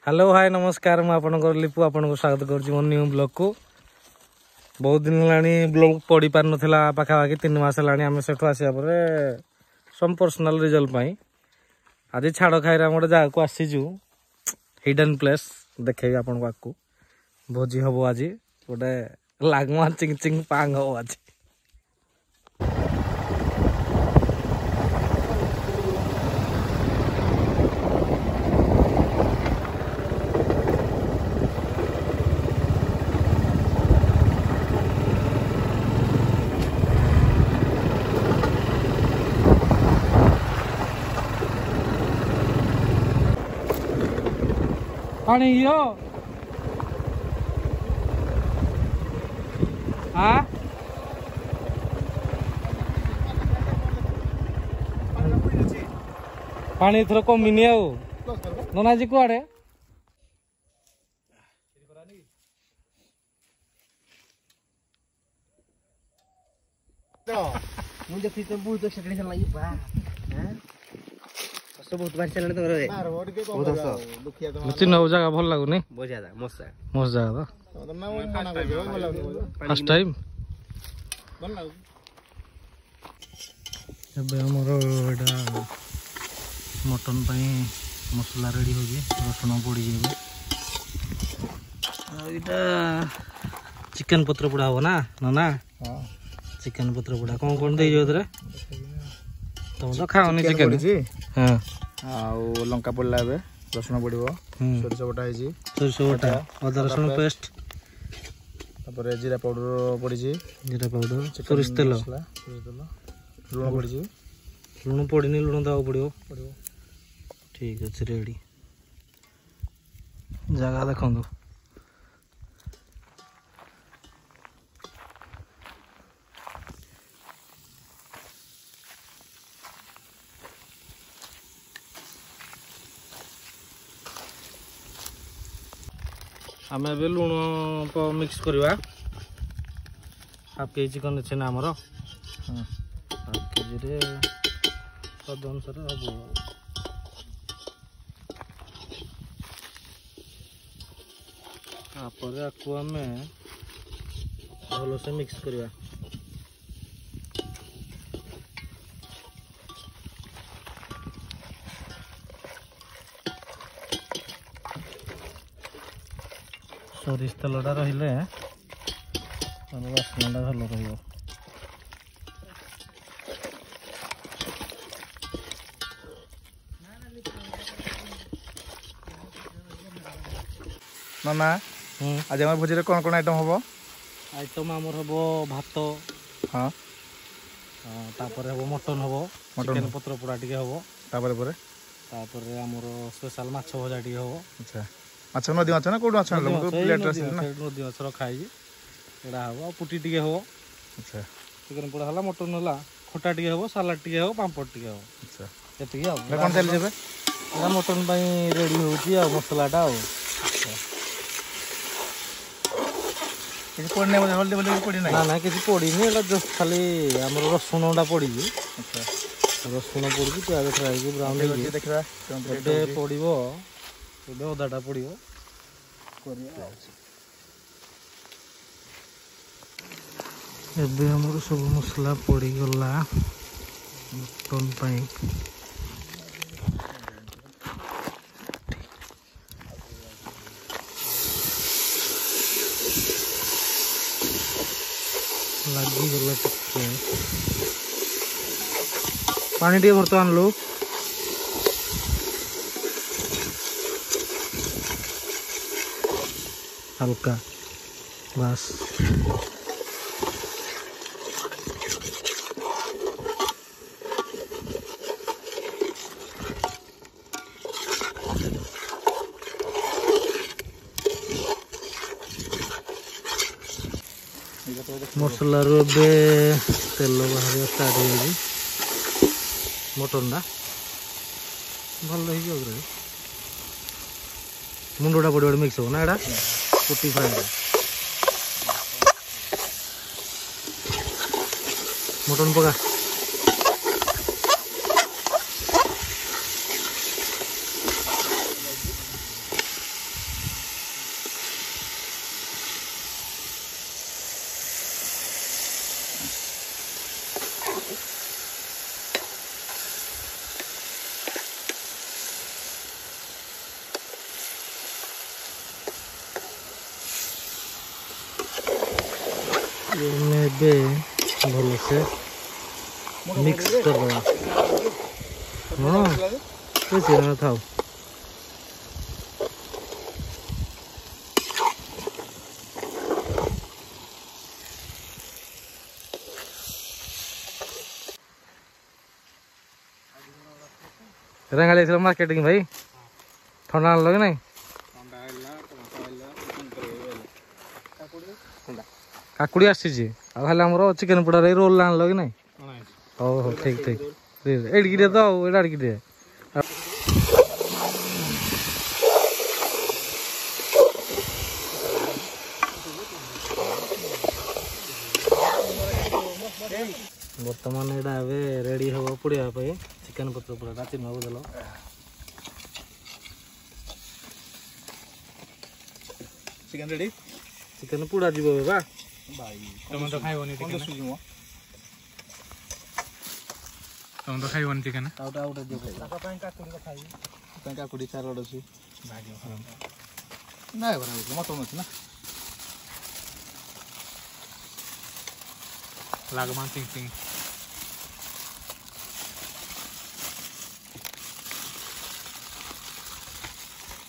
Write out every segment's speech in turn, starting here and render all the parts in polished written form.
Hello hi नमस्कार मु आपनकर लिपु आपनको स्वागत करूँ मो न्यू ब्लॉग को। बहुत दिन है ब्लॉग पढ़ी पार नाला पाखापाखि 3 मास है आम से आसा पर सम पर्सनाल रिजल्ट आज छाड़ खाई गोटे जगह को आसीचु हिडन प्लेस देखे आपको आगू भोजी हम आज गोटे लागमा चिंग चिंग पांग हम आज पानी यो हाँ पानी थोड़ा कमी आउ ननाजी कुआड़े मुझे फिर तो बहुत सेकंड चला ये बा हैं सब बहुत बार चलने तो रे बहुत हस चिन्ह जगह भल लगुनि बहुत ज्यादा मस्त है मस्त जगह तो फर्स्ट टाइम ଏବେ ଆମର ଏଇଟା ମଟନ ପାଇଁ ମସଲା ରେଡି ହେଉଛି ରସୁଣ ପଡ଼ିଛି ଏବେ ଆଉ ଏଇଟା ଚିକେନ ପତ୍ର ପୋଡ଼ା ହବ ନା ନା ଚିକେନ ପତ୍ର ପୋଡ଼ା କ'ଣ କ'ଣ ଦେଇଛ ଏଥିରେ ତମେ ତ ଖାଅନି ଚିକେନ ହଁ ଆଉ ଲଙ୍କା ପଡ଼ିଲା ଏବେ ରସୁଣ ପଡ଼ିବ ସୋରିଷ ବଟା ହେଇଛି ସୋରିଷ ବଟା ଅଦା ରସୁଣ ପେଷ୍ଟ ତାପରେ ଜିରା ପାଉଡର ପଡ଼ିଛି ଜିରା ପାଉଡର ସୋରିଷ ତେଲ ଲୁଣ ପଡ଼ିଛି ଲୁଣ ପଡ଼ିନି ଲୁଣ ଦେବାକୁ ପଡ଼ିବ ଠିକ୍ ଅଛି ରେଡ଼ି ଜାଗା ଦେଖନ୍ତୁ आमे ए लुण मिक्स करवा हाफ के चिकन अच्छे ना आमर हाफ के जी स्वाद अनुसार हम तापर आपको आम भल से मिक्स करवा सोरिष तेलटा रहिले बास्नाटा भल रही मामा आज आम भोजी कौन कौन आइटम हम आइटम आमर हम भात हाँ तापर हम मटन हम चिकेन पत्र पोड़ा टे हम तापर आमर स्पेशल माछ भजा टे हम अच्छा माछ नदी माछ ना कोड माछ नदी माछ रखाई एड़ा हम पुटी टे हम अच्छा चिकेन पोड़ा हला मटन हला खटा टे हम सालाड टे हम पापड़ टे हम अच्छा एति कौन चल जेबे एड़ा मटन पई रेडी होची आ मसलाटा आ किसी पड़ने वाले हल्दी वाले पड़ी ना ना किसी पड़ी नहीं एड़ा जस्ट खाली हमर रसुनटा पड़ी अच्छा रसुन पड़ी प्याज फ्राई की ब्राउन देखि देखबा एबे पड़िबो एबे अदाटा पड़िबो एबे हमर सब मसला पड़ी गला मटन पाई लगी गला टिके पानी टे बर्तमान लो हल्का बस मसला रो बे तेल बाहर स्टार्ट हो मटन भल मुंडा पड़ मिक्स हो ना एड़ा पुटी फ्राई मटन पका ଏବେ ଭଲସେ ମିକ୍ସ କରିଦେବା। ହଁ ବେଶୀ ଥାଉ। ରେଙ୍ଗାଳି ଯାଇଥିଲ ମାର୍କେଟିଂ ଭାଇ, ଥଣ୍ଡା ଆଣିଲ କି ନାଇଁ? କାକୁଡ଼ି ଆସିଛି ଆଉ ଖାଲି ଆମର ଚିକେନ ପୋଡ଼ାରେ ରୋଲ ଆଣିଲ କି ନାଇଁ? ହଉ ହଉ ଠିକ ଠିକ ଏଇଠିକି ଟିକେ ତ ଆଉ ଏଇଟା ଆଡ଼ିକି ଟିକେ ବର୍ତ୍ତମାନ ଏଇଟା ଏବେ ରେଡି ହବ ପୋଡ଼ିବା ପାଇଁ। ଚିକେନ ପତ୍ର ପୋଡ଼ାଟା ଚିହ୍ନକୁ ଦେଲ ଚିକେନ ରେଡି। ଚିକେନ ପୋଡ଼ା ଯିବ ଏବେ ବା। ତମେ ତ ଖାଇବନି ଚିକେନ। ତମେ ତ ଖାଇବନି ଚିକେନ। ଆଉଟା ଆଉଟା ଦିଅ ଭାଇ। ତାଙ୍କ ପାଇଁ କାକୁଡ଼ି ଖାଇବି। ପାଇଁ କାକୁଡ଼ି ସାଲାଡ଼ ଅଛି। ନାଇଁ ବରା ମଟନ ଅଛି ନା। ଲାଗମା ଚିଙ୍ଗ ଚିଙ୍ଗ।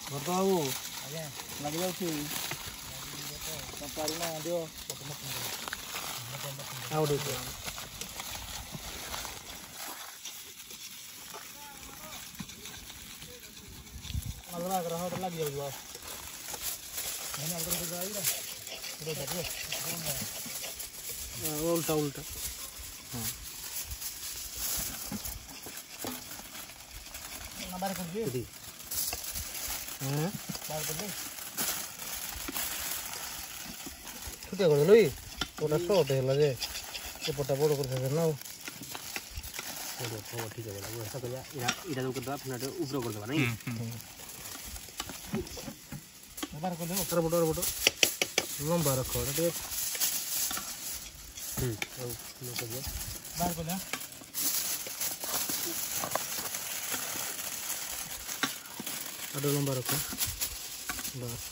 ଭର୍ତ୍ତା ବାବୁ ଆଜ୍ଞା ଲାଗିଯାଉଛି। ପାରୁନା ଦିଅ। ଆଉ ଗୋଟେ ଲାଗିଯାଉଛି ଉଲ୍ଟା ଉଲ୍ଟା। ଛୁଟିଆ କରିଦେଲୁ କି ଗୋଟା ସର୍ଟ ହେଲା ଯେ ଏପଟା ବଡ଼ କରିଥାନ୍ତେ ନା ଆଉ। ठीक है बोला वो ऐसा कर इधर ऊपर दबा फिर ऊपर कर देबा नहीं बाहर कर दे अरे बड़ लंबा रखो ठीक बाहर कर दे अरे लंबा रखो बस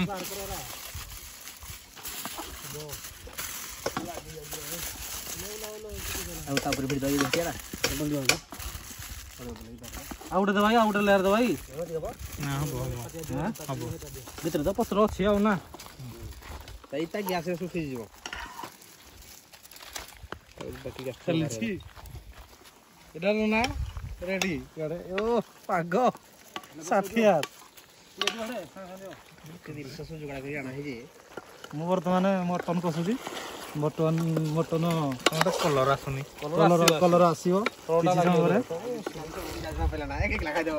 बाहर करो रा अब तापर फिर दई देते ना बंद हो गया आउट दे भाई आउट लेयर दे भाई ना हबो हबो भीतर तो पत्र अछि आउ ना तईता गैस से सुखी जीवो बाकी गैस चलछि एडा ना रेडी करे ओ पाग साथियार के दिन से जुगाड़ कर आना है जे मु वर्तमान मटन कसुदी मटन मटन कलर आसुनी कलर आसीबो किछि समय रे पहला ना एक लगा दो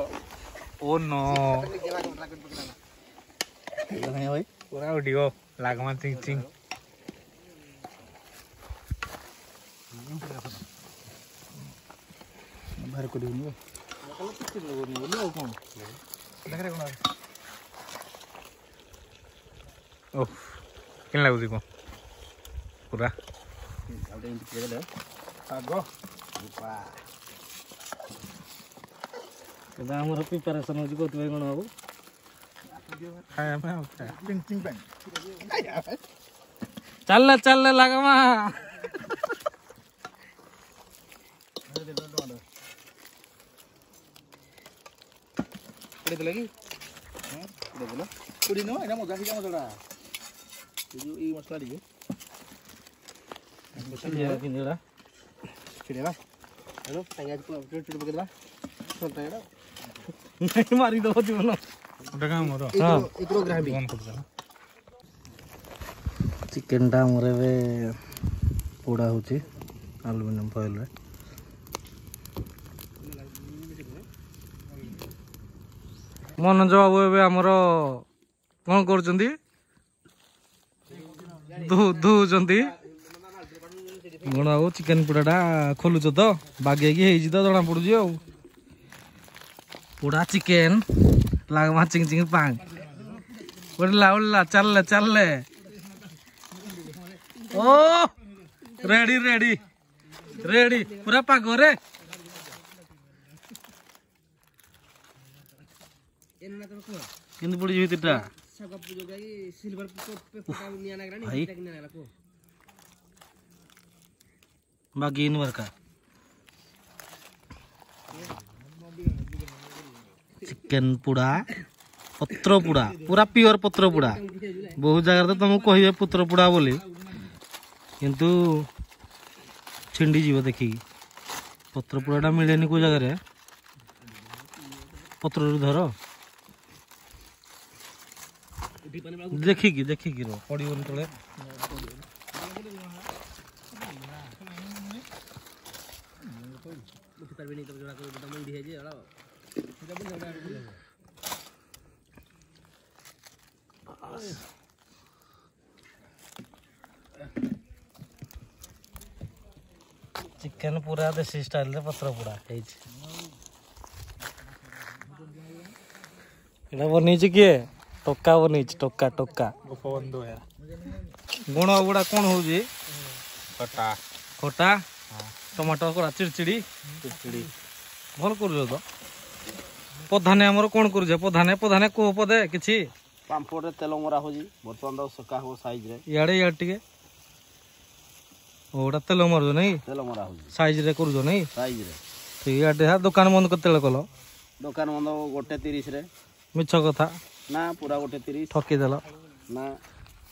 ओ नो लगाया भाई पूरा वीडियो लागमा चिंग चिंग बाहर कर दिनु कल किछि लगोनी बोली आ कोन देख रे कोन ओह केन लागुदी को पूरा अब इंट पे दे आगो वाह एदा हमर प्रिपरेशन होजी कोत भाई कोन बाबू खाया में चिंग चिंग पैन चल लगमा पड़े तो लगी हां दे बोलो कुड़ी नो एना मजा हिजा मजड़ा जो ई मसला दियो मसला किनेड़ा छिड़ेबा हेलो टांगा को अपडेट पकेदबा छोड़ टांगा नहीं मारी दो जीवन ओटा का मोर हां एकरो ग्राम भी बंद कर दे चिकन टा मोरे वे पोड़ा होची एल्युमिनियम फॉइल रे मनोज बाबू ए आमर कौन कर धुचंती गुण बाबू चिकेन पोड़ाटा खोलुच तो बागे तो जना पड़ू पोड़ा चिकेन लागमा चिंग चिंग पांग उड़ला उड़ला चल ओ रेडी रेडी रेडी पूरा पागो रे किंतु पड़ी जीवितटा ଶାଗ ଯୋଉଟା କି ସିଲଭର ପେପରଟା ନିଆ ଲାଗଲାନି ଭାଇ। ସେଟା ନିଆ ଲାଗଲା କୋ बाकी इन वर्का चिकेन पुड़ा पत्र पुड़ा पूरा प्योर पत्र पुड़ा बहुत जगह तो तुमको कहे पत्र पुड़ा बोली किंतु छिंडी जीव देखी पत्र पुड़ाटा मिलेनि को जगह पत्र धर देखिकी रो पड़ोन तले ପାରବେନି ତ ଯୋଡା କରି ତମ ଇଡି ହେଇଛି ଏଡା चिकेन पूरा देसी स्टाइल रे पत्र पुड़ा ହେଇଛି ଏଟା ବନେଇଛି କିଏ ଟୋକା ବନେଇଛି ଟୋକା ଟୋକା ଗୋପବନ୍ଧୁ ହେ ଗୁଣ ଗୁଡା କଣ ହଉଛି ଖଟା ଖଟା टमाटर करा चिड़चिड़ी भल कर प्रधाने आमर कौन कर प्रधाने प्रधाने कह पदे किछि ପାମ୍ପଡରେ ତେଲ ମରା ହଉଛି ବର୍ତ୍ତମାନ ତ ସକା ହବ ସାଇଜ ରେ इे टे ओटा तेल मार नहीं ତେଲ ମରା ହଉଛି साइज रे कर नहीं ସାଇଜ ରେ ठीक है दुकान बंद करते कल ଦୋକାନ ବନ୍ଦ 1:30 ରେ मिछ कथा ନା ପୁରା 1:30 ठकीदेल ନା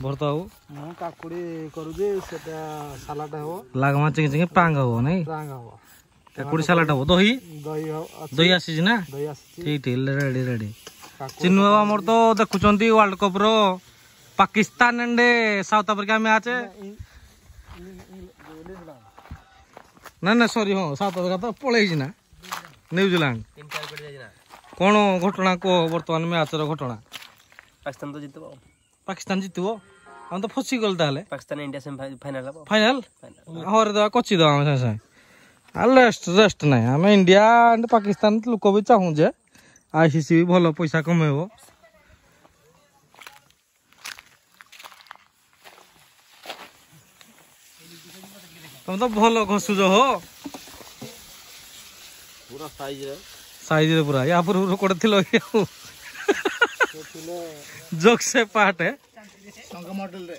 भरत बाबू ମୁଁ କାକୁଡି କରୁଛି ସେଟା ସାଲାଡ ହବ लागमा चिंग चिंग पांग हो नहीं ରାଙ୍ଗ ହବ काकुड़ी सालाड हो दही ଦହି दही आसी ना ଦହି ଆସିଛି ठीक ठीक रेडी रेडी चिन्नु बाबा मोर तो देखुचंती वर्ल्ड कप रो Pakistan and South Africa match ना ना सॉरी हाँ साउथ अफ्रीका तो पळेई ना न्यूजीलैंड 3-4 कोटी जाई ना कौन घटना को वर्तमान मैच रो घटना ପାକିସ୍ତାନ ତ ଜିତବ पाकिस्तान जितबो हम तो फसी गल ताले ପାକିସ୍ତାନ ଇଣ୍ଡିଆ ସେମି ଫାଇନାଲ ହବ फाइनल हरे दवा कच्ची दवा हम से रेस्ट नहीं आम इंडिया एंड पाकिस्तान लोक भी चाहूँ जे आईसीसी भी भल पैसा कमेब तुम तो भल घसुज हो ପୁରା ସାଇଜ ରେ साइज रे पूरा या पूर्व कोड़े थिलो जोक से पार्ट है ସଂଘ ମଡେଲ ରେ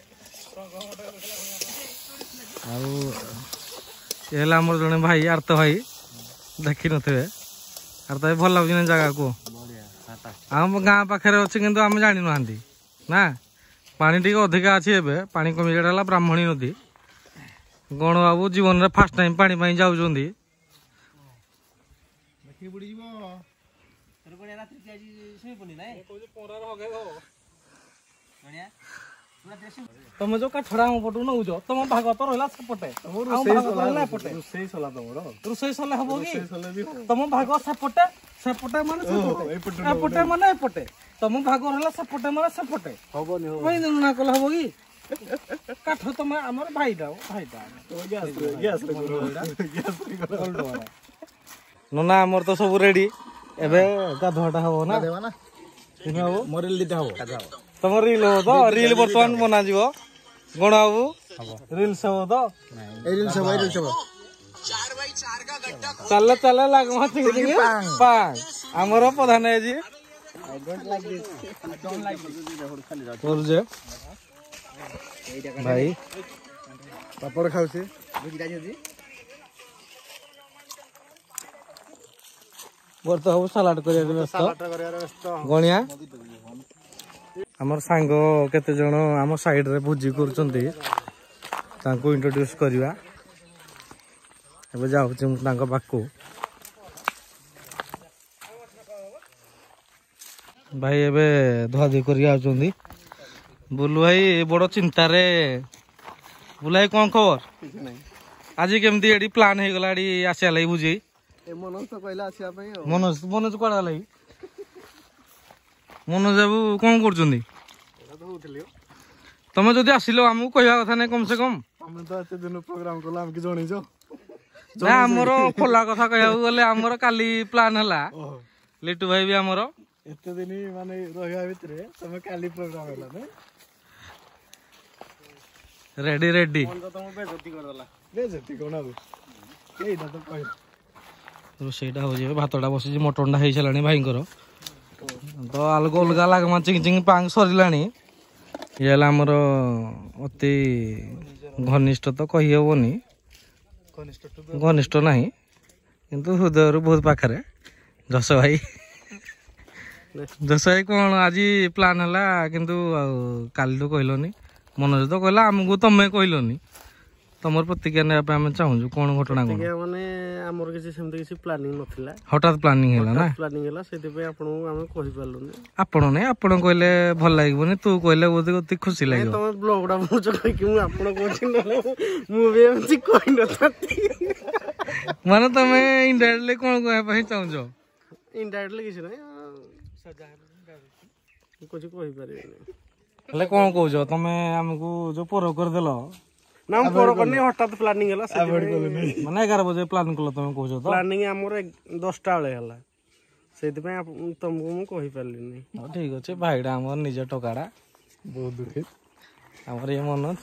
ଆଉ ଏ ହେଲା ଆମର ଜଣେ ଭାଇ ଆର୍ତ ଭାଇ ଦେଖି ନଥିବେ ଆର୍ତ ଭାଇ ଭଲ ଲାଗୁଛି ନା ଜାଗାକୁ ଆମ ଗାଁ ପାଖରେ ଅଛି କିନ୍ତୁ ଆମେ ଜାଣିନାହାନ୍ତି ନା ପାଣି ଟିକେ ଅଧିକା ଅଛି ଏବେ ପାଣି କମିଯାଟା ହେଲା ବ୍ରାହ୍ମଣୀ ନଦୀ ଗଣ ବାବୁ ଜୀବନରେ ଫାର୍ଷ୍ଟ ଟାଇମ୍ ପାଣି ପାଇଁ ଯାଉଛନ୍ତି ତମେ ଯୋଉ କାଠଡା ଆମ ପଟୁ ନଉଛ ତମ ଭାଗ ତ ରହିଲା ସେପଟେ ରୋଷେଇ ସରିଲା ହବ କି ତମ ଭାଗ ସେପଟେ ସେପଟେ ମାନେ ଏପଟେ ମାନେ ଏପଟେ ତମ ଭାଗ ରହିଲା ସେପଟେ ମାନେ ସେପଟେ ହବନି ନା କଲେ ହବ କି କାଠ ତମେ ଆମର ଭାଇଟା ନନା ଆମର ତ ସବୁ ରେଡି ଏବେ ଗାଧୁଆଟା ହବ ନା ମୋର ଦିଟା ହବ ତମ ରିଲ ହବ ତ ରିଲ ବର୍ତ୍ତମାନ ବନାଯିବ ଗଣ ବାବୁ ରିଲ୍ସ ହବ ତ ଚାଲ ଚାଲ ଲାଗମା ପାଙ୍ଗ ଆମର ପ୍ରଧାନ ହେଇଛି କରୁଛେ ଭାଇ ପାପଡ଼ ଖାଉଛି ବର୍ତ୍ତ ହବ ସାଲାଡ କରିବାରେ ବ୍ୟସ୍ତ ଗଣିଆ ଆମର ସାଙ୍ଗ କେତେ ଜଣ ଆମ ସାଇଡରେ ଭୋଜି କରୁଛନ୍ତି ତାଙ୍କୁ ଇଣ୍ଟ୍ରୋଡ୍ୟୁସ କରିବା ଏବେ ଯାଉଛି ମୁଁ ତାଙ୍କ ପାଖକୁ ଭାଇ ଏବେ ଧୁଆଧୁଇ କରିକି ଆଉଛନ୍ତି ବୁଲୁ ଭାଇ ବଡ ଚିନ୍ତାରେ ବୁଲୁ ଭାଇ କଣ ଖବର ଆଜି କେମିତି ଏଠି ପ୍ଲାନ୍ ହେଇଗଲା ଏଠି ଆସିବା ଲାଗି ବୁଝି ମନୋଜ ତ କହିଲା ଆସିବା ପାଇଁ ମନୋଜ କୁଆଡେ ଗଲା କି ମନୋଜ ବାବୁ କଣ କରୁଛନ୍ତି ତମେ ଯଦି ଆସିଲ ଆମକୁ କହିବା କଥା ନାଇଁ କମ ସେ କମ ଆମେ ତ ଏତେ ଦିନ ପ୍ରୋଗ୍ରାମ କଲା ଆମକୁ ଜଣେଇଛ ନା ଆମର ଖୋଲା କଥା କହିବାକୁ ଗଲେ ଆମର କାଲି ପ୍ଲାନ୍ ହେଲା ଲିଟୁ ଭାଇ ବି ଆମର ଏତେ ଦିନ ମାନେ ରହିବା ଭିତରେ ତମେ କାଲି ପ୍ରୋଗ୍ରାମ ହେଲା ନା ରେଡି ରେଡି ବେଜତି କଣ ଆଉ ଏଇଟା ତ କହିଲା ରୋଷେଇଟା ହଉଛି ଭାତଟା ବସିଛି ମଟନଟା ହେଇସାରିଲାଣି ଭାଇଙ୍କର ତ ଅଲଗା ଅଲଗା ଲାଗମା ଚିଙ୍ଗ ଚିଙ୍ଗ ପାଙ୍ଗ ସରିଲାଣି। ଇଏ ହେଲା ଆମର ଅତି ଘନିଷ୍ଠ ତ କହିହେବନି, ଘନିଷ୍ଠ ନାହିଁ କିନ୍ତୁ ହୃଦୟରୁ ବହୁତ ପାଖରେ ଯଶ ଭାଇ। ଯଶ ଭାଇ କ'ଣ ଆଜି ପ୍ଲାନ୍ ହେଲା କିନ୍ତୁ ଆଉ କାଲିଠୁ କହିଲନି, ମନୋଜ ତ କହିଲା ଆମକୁ ତମେ କହିଲନି, ତମର ପ୍ରତିକ୍ରିୟା ନେବା ପାଇଁ ଆମେ ଚାହୁଁଛୁ। କ'ଣ ଘଟଣା କ'ଣ? ମାନେ ଆମର କିଛି ସେମିତି କିଛି ପ୍ଲାନିଂ ନଥିଲା, ହଠାତ୍ ପ୍ଲାନିଂ ହେଲା ନା? ପ୍ଲାନିଂ ହେଲା, ସେଥିପାଇଁ ଆପଣଙ୍କୁ ଆମେ କହିପାରିଲୁନି। ଆପଣ ନାଇଁ, ଆପଣ କହିଲେ ଭଲ ଲାଗିବନି, ତୁ କହିଲେ ବହୁତ ଅତି ଖୁସି ଲାଗିବ। ତମେ ବ୍ଲଗ ଟା ବୁଝ କହିକି ମୁଁ ଆପଣ କହୁଛି, ନହେଲେ ମୁଁ ବି ଏମିତି କହିନଥାନ୍ତି। ମାନେ ତମେ ଇନଡାଇରେକ୍ଟଲି କ'ଣ କହିବା ପାଇଁ ଚାହୁଁଛ? ଇନଡାଇରେକ୍ଟଲି କିଛି ନାହିଁ, କିଛି କହିପାରିବିନି। ହେଲେ କ'ଣ କହୁଛ ତମେ ଆମକୁ ଯୋଉ ପର କରିଦେଲ? ନା ମୁଁ ପର କରିନି, ହଠାତ୍ ପ୍ଲାନିଂ ହେଲା। ମାନେ 11 ବଜେ ପ୍ଲାନ୍ କଲ ତମେ କହୁଛ ତ? ପ୍ଲାନିଂ ଆମର 10ଟା ବେଳେ ହେଲା, ସେଇଥିପାଇଁ ତମକୁ ମୁଁ କହିପାରିଲିନି। ହଉ ଠିକ ଅଛି, ଭାଇଟା ଆମର ନିଜ ଟୋକାଟା, ବହୁତ ଦୁଃଖୀ। ଆମର ଇଏ ମନୋଜ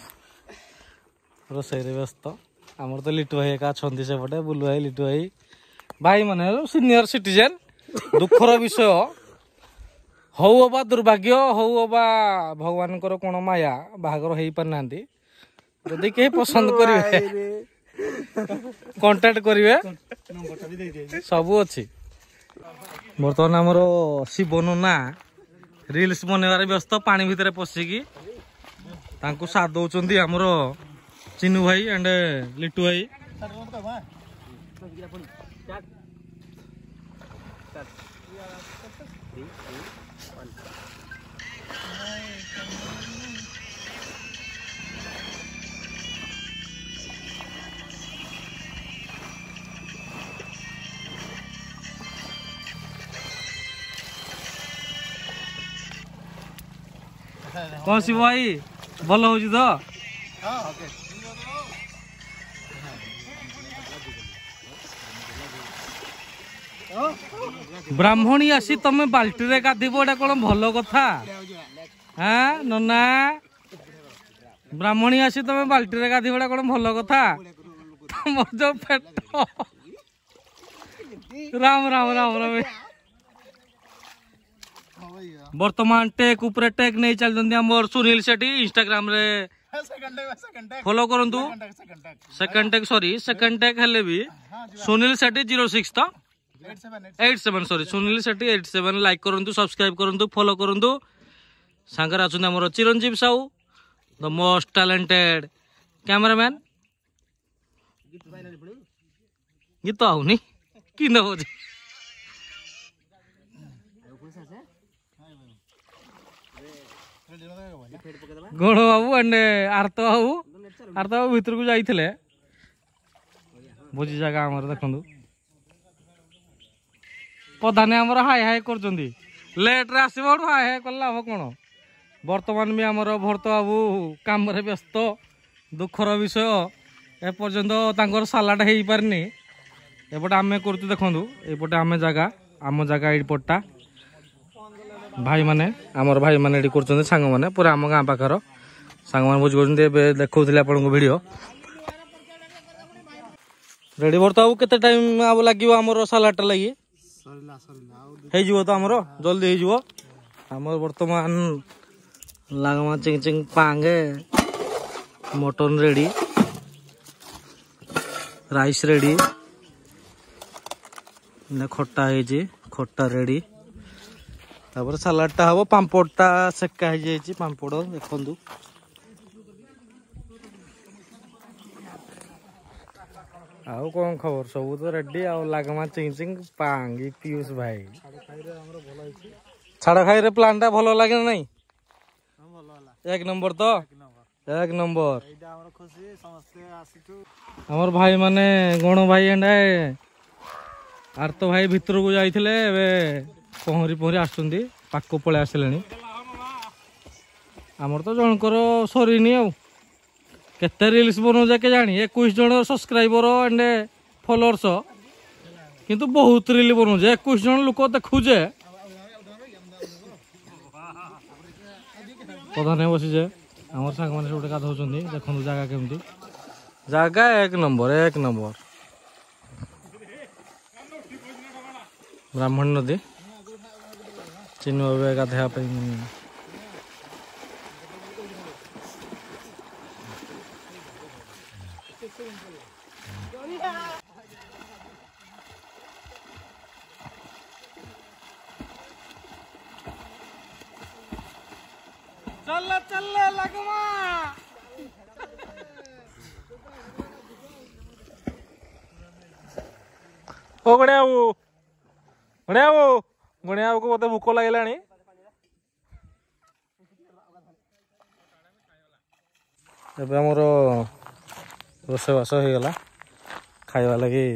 ରୋଷେଇରେ ବ୍ୟସ୍ତ। ଆମର ତ ଲିଟୁ ଭାଇ ଏକା ଅଛନ୍ତି ସେପଟେ, ବୁଲୁ ଭାଇ, ଲିଟୁ ଭାଇ, ଭାଇ ମାନେ ସିନିୟର ସିଟିଜେନ। ଦୁଃଖର ବିଷୟ, ହଉ ଅବା ଦୁର୍ଭାଗ୍ୟ, ହଉ ଅବା ଭଗବାନଙ୍କର କ'ଣ ମାୟା, ବାହାଘର ହେଇପାରିନାହାନ୍ତି। ଯଦି କେହି ପସନ୍ଦ କରିବେ କଣ୍ଟାକ୍ଟ କରିବେ, ସବୁ ଅଛି। ବର୍ତ୍ତମାନ ଆମର ଶିବ ନନା ରିଲ୍ସ ବନେଇବାରେ ବ୍ୟସ୍ତ, ପାଣି ଭିତରେ ପଶିକି ତାଙ୍କୁ ସାଥ ଦଉଛନ୍ତି ଆମର ଚିନୁ ଭାଇ ଆଣ୍ଡ ଲିଟୁ ଭାଇ। କ'ଣ ଶିବ ଭାଇ ଭଲ ହଉଛି ତ? ବ୍ରାହ୍ମଣୀ ଆସି ତମେ ବାଲ୍ଟିରେ ଗାଧିବ, ଏଟା କ'ଣ ଭଲ କଥା? ହଁ ନନା, ବ୍ରାହ୍ମଣୀ ଆସି ତମେ ବାଲ୍ଟିରେ ଗାଧିବ, ଏଟା କ'ଣ ଭଲ କଥା? ତମର ଯୋଉ ପେଟ, ରାମ ରାମ ରାମ ରାମ। ବର୍ତ୍ତମାନ ଟେକ୍ ଉପରେ ଟେକ୍ ନେଇ ଚାଲିଛନ୍ତି ଆମର ସୁନୀଲ ସେଠୀ। ଇନଷ୍ଟାଗ୍ରାମ ରେ ଫଲୋ କରନ୍ତୁ। ସେକେଣ୍ଡ ଟେକ୍ ହେଲେ ବି ସୁନୀଲ ସେଠୀ 06 ତ 87 ସରି, ସୁନୀଲ ସେଠୀ 87 ଲାଇକ୍ କରନ୍ତୁ, ସବସ୍କ୍ରାଇବ କରନ୍ତୁ, ଫଲୋ କରନ୍ତୁ। ସାଙ୍ଗରେ ଅଛନ୍ତି ଆମର Chiranjeeb Sahu, the most talented cameraman. ଗୀତ ଆଉନି କି ନଉଛି ଗଣ ବାବୁ ଆଣ୍ଡ ଆର୍ତ ବାବୁ ଭିତରକୁ ଯାଇଥିଲେ। ଭୋଜି ଜାଗା ଆମର ଦେଖନ୍ତୁ, ପ୍ରଧାନ ଆମର ହାଇ ହାଇ କରୁଛନ୍ତି। ଲେଟ୍ରେ ଆସିବ ହାଇ ହାଇ କଲେ ଲାଭ କ'ଣ? ବର୍ତ୍ତମାନ ବି ଆମର ଭରତ ବାବୁ କାମରେ ବ୍ୟସ୍ତ। ଦୁଃଖର ବିଷୟ, ଏପର୍ଯ୍ୟନ୍ତ ତାଙ୍କର ସାଲାଡ ହେଇପାରିନି। ଏପଟେ ଆମେ କରୁଛୁ ଦେଖନ୍ତୁ, ଏପଟେ ଆମ ଜାଗା ଏଇପଟଟା ଭାଇମାନେ, ଆମର ଭାଇମାନେ ଏଠି କରୁଛନ୍ତି, ସାଙ୍ଗମାନେ ପୁରା ଆମ ଗାଁ ପାଖର ସାଙ୍ଗମାନେ ଭୋଜି କରୁଛନ୍ତି। ଏବେ ଦେଖାଉଥିଲେ ଆପଣଙ୍କୁ ଭିଡ଼ିଓ। ରେଡି ଭରତ ବାବୁ, କେତେ ଟାଇମ୍ ଆଉ ଲାଗିବ ଆମର ସାଲାଡଟା ଲାଗି? ହେଇଯିବ ତ ଆମର, ଜଲ୍ଦି ହେଇଯିବ। ଆମର ବର୍ତ୍ତମାନ ଲାଗମା ଚିଙ୍ଗ ଚିଙ୍ଗ ପାଙ୍ଗେ, ମଟନ ରେଡି, ରାଇସ୍ ରେଡି, ଖଟା ହେଇଛି, ଖଟା ରେଡି, ତାପରେ ସାଲାଡଟା ହବ। ପାମ୍ପଡ଼ଟା ସେକା ହେଇଯାଇଛି, ପାମ୍ପଡ଼ ଦେଖନ୍ତୁ। ଆଉ କ'ଣ ଖବର? ସବୁ ତ ରେଡି। ଆଉ ଲାଗମା ଚିଙ୍ଗ ଚିଙ୍ଗ ପାଙ୍ଗ, ପିୟୁଷ ଭାଇ ଛାଡ଼ ଖାଇରେ ପ୍ଲାନ୍ ଟା ଭଲ ଲାଗେ ନା ନାଇଁ? ଏକ ନମ୍ବର ତ, ଏକ ନମ୍ବର। ଆମର ଭାଇ ମାନେ ଗଣ ଭାଇ ଏଣ୍ଡା ଆର୍ତ ଭାଇ ଭିତରକୁ ଯାଇଥିଲେ, ଏବେ ପହଁରି ଆସୁଛନ୍ତି, ପାଖକୁ ପଳେଇ ଆସିଲେଣି। ଆମର ତ ଜଣଙ୍କର ସରିନି, ଆଉ କେତେ ରିଲ୍ସ ବନଉଛେ କେଜାଣି। 21 ଜଣ ସବସ୍କ୍ରାଇବର ଏଣ୍ଡ ଫଲୋଅର୍ସ, କିନ୍ତୁ ବହୁତ ରିଲ୍ ବନଉଛେ। 21 ଜଣ ଲୋକ ଦେଖୁଛେ। ପ୍ରଧାନ ବସିଛେ, ଆମର ସାଙ୍ଗମାନେ ସବୁଠି ଗାଧଉଛନ୍ତି। ଦେଖନ୍ତୁ ଜାଗା କେମିତି, ଜାଗା ଏକ ନମ୍ବର। ବ୍ରାହ୍ମଣୀ ନଦୀ ଚିନୁ ଏବେ ଗାଧୋଇବା ପାଇଁ चल लगमा ओ गणिया को मत भोक लगे ଏବେ ଆମର ରୋଷେଇବାସ ହେଇଗଲା ଖାଇବା ଲାଗି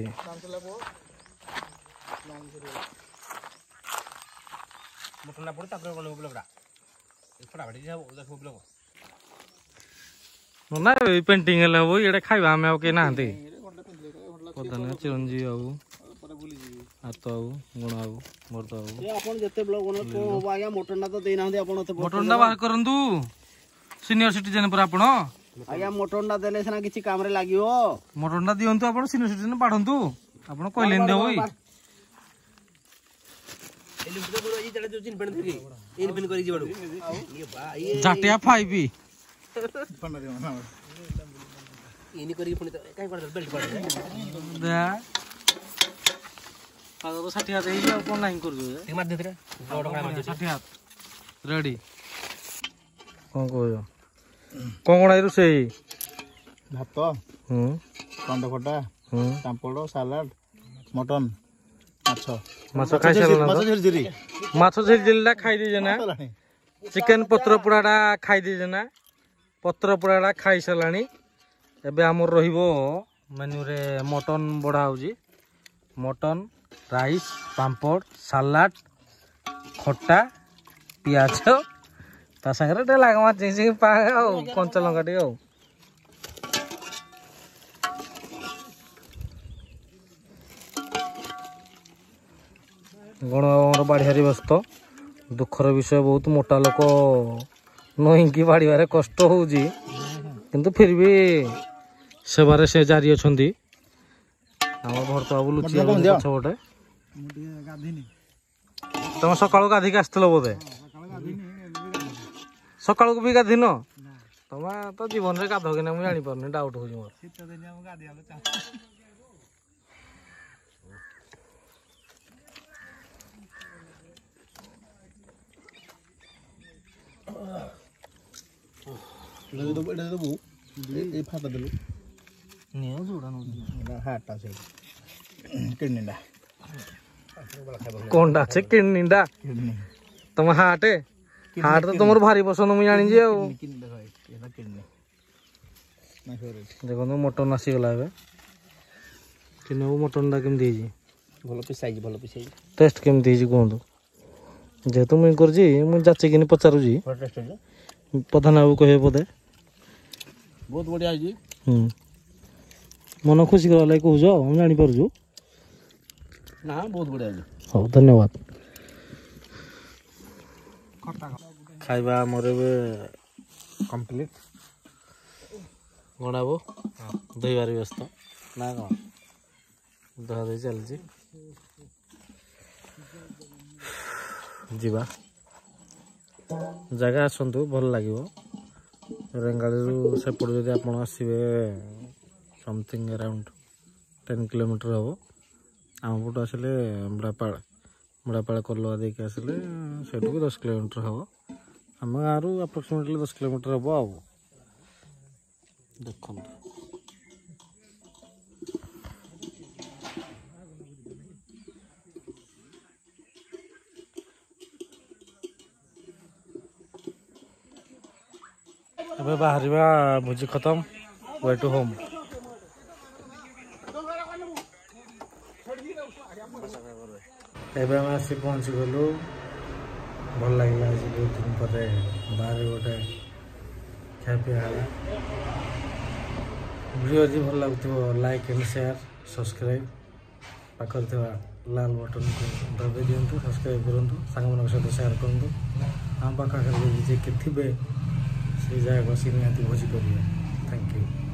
ନା ପେଣ୍ଟିଂ ହେଲେ ହବ ଇଆଡ଼େ ଖାଇବା ଆମେ ଆଉ କେହି ନାହାନ୍ତି ଚିରଞ୍ଜୀବୀ ବାବୁ ହାତ ବାବୁ ଗୁଣ ବାବୁ ଭରତ ବାବୁ ଆପଣ ଯେତେ ବ୍ଲଗ ବନାଉ ଆଜ୍ଞା ମଟନଟା ତ ଦେଇନାହାନ୍ତି ଆପଣ ମଟନଟା ବାହାର କରନ୍ତୁ ସିନିୟର ସିଟିଜେନ ପରା ଆପଣ ଆଜ୍ଞା ମଟନଟା ଦେଲେ ସିନା କିଛି କାମରେ ଲାଗିବ ମଟନଟା ଦିଅନ୍ତୁ ଆପଣ ସିନିୟର ସିଟିଜେନ ବାଢନ୍ତୁ ଆପଣ କହିଲେନି ଦେବ ଜାଟିଆ ଫାଇବି ଷାଠିଏ ହାତ ହେଇଛି ଆଉ କଣ ନାହିଁ କରୁଛୁ ଷାଠିଏ ହାତ ରେଡି କଣ କହୁଛ କଣ କଣ ରୋଷେଇ ଭାତ କଣ୍ଡ ଖଟା ପାମ୍ପଡ଼ ସାଲାଡ ମଟନ ମାଛ ଖାଇସାରିଲ ମାଛ ଝିରିଝିରିଟା ଖାଇଦେଇଛ ନା ଚିକେନ ପତ୍ର ପୋଡ଼ାଟା ଖାଇଦେଇଛ ନା ପତ୍ର ପୋଡ଼ାଟା ଖାଇସାରିଲାଣି ଏବେ ଆମର ରହିବ ମେନ୍ୟୁରେ ମଟନ ବଢ଼ା ହେଉଛି ମଟନ ରାଇସ୍ ପାମ୍ପଡ଼ ସାଲାଡ ଖଟା ପିଆଜ ତା ସାଙ୍ଗରେ ଟିକେ ଲାଗମା ଚିଙ୍ଗ ପା ଆଉ କଞ୍ଚା ଲଙ୍କା ଟିକେ ଆଉ ଗଣବାବୁଙ୍କର ବାଢ଼ିବାରେ ବ୍ୟସ୍ତ ଦୁଃଖର ବିଷୟ ବହୁତ ମୋଟା ଲୋକ ନଇଁକି ବାଢ଼ିବାରେ କଷ୍ଟ ହେଉଛି କିନ୍ତୁ ଫିର୍ ବି ସେବାରେ ସେ ଜାରି ଅଛନ୍ତି ଆମର ଭରତ ବାବୁ ଲୁଚି ପଛ ଗୋଟେ ତମେ ସକାଳୁ ଗାଧୋଇକି ଆସିଥିଲ ବୋଧେ ସକାଳକୁ ବି ଗାଧିନ ତମେ ତ ଜୀବନରେ ଗାଧ କି ନା ମୁଁ ଜାଣିପାରୁନି ଡାଉଟ୍ ହଉଛି ମୋର କଣଟା ଅଛି କିଡନୀଟା ତମ ହାର୍ଟ ହାର୍ଟ ତ ତମର ଭାରି ପସନ୍ଦ ମୁଁ ଜାଣିଛି ଆଉ ଦେଖନ୍ତୁ ମଟନ ଆସିଗଲା ଏବେ କିନ୍ତୁ ମଟନଟା କେମିତି ହେଇଛି ଭଲ ପିସାଇଛି ଭଲ ପିସାଇଛି ଟେଷ୍ଟ କେମିତି ହେଇଛି କୁହନ୍ତୁ ଯେହେତୁ ମୁଁ କରୁଛି ମୁଁ ଯାଚିକିନି ପଚାରୁଛି ପ୍ରଧାନ ବାବୁ କହିବେ ବୋଧେ ବହୁତ ବଢିଆ ହେଇଛି ମନ ଖୁସି କରିବା ଲାଗି କହୁଛ ମୁଁ ଜାଣିପାରୁଛୁ ନା ବହୁତ ବଢିଆ ହେଇଛି ହଉ ଧନ୍ୟବାଦ ଖାଇବା ଆମର ଏବେ କମ୍ପ୍ଲିଟ୍ ଗଣାବୁ ଧୋଇବାରେ ବ୍ୟସ୍ତ ନା କ'ଣ ଧୁଆ ଧୋଇ ଚାଲିଛି ଯିବା ଜାଗା ଆସନ୍ତୁ ଭଲ ଲାଗିବ ରେଙ୍ଗାଳିରୁ ସେପଟୁ ଯଦି ଆପଣ ଆସିବେ ସମଥିଙ୍ଗ ଆରାଉଣ୍ଡ 10 କିଲୋମିଟର ହେବ ଆମ ପଟୁ ଆସିଲେ ମୁଡ଼ାପାଳ କଲୁଆ ଦେଇକି ଆସିଲେ ସେଇଠୁ ବି 10 କିଲୋମିଟର ହେବ ଆମ ଗାଁରୁ ଆପ୍ରୋକ୍ସିମେଟଲି 10 କିଲୋମିଟର ହେବ ଆଉ ଦେଖନ୍ତୁ ଏବେ ବାହାରିବା ଭୋଜି ଖତମ ୱେ ଟୁ ହୋମ୍ ଏବେ ଆମେ ଆସି ପହଞ୍ଚିଗଲୁ ଭଲ ଲାଗିଲା ଆଜି ବହୁତ ଦିନ ପରେ ବାହାରେ ଗୋଟେ ଖିଆପିଆ ହେଲା ଭିଡ଼ିଓ ଯଦି ଭଲ ଲାଗୁଥିବ ଲାଇକ୍ ଆଣ୍ଡ ସେୟାର ସବସ୍କ୍ରାଇବ୍ ପାଖରେ ଥିବା ଲାଲ ବଟନ୍କୁ ଦବାଇ ଦିଅନ୍ତୁ ସବସ୍କ୍ରାଇବ୍ କରନ୍ତୁ ସାଙ୍ଗମାନଙ୍କ ସହିତ ସେୟାର କରନ୍ତୁ ଆମ ପାଖରେ ଯିଏ କିଏ ଥିବେ ସେଇ ଜାଗାକୁ ଆସି ନିହାତି ଭୋଜି କରିବେ ଥ୍ୟାଙ୍କ ୟୁ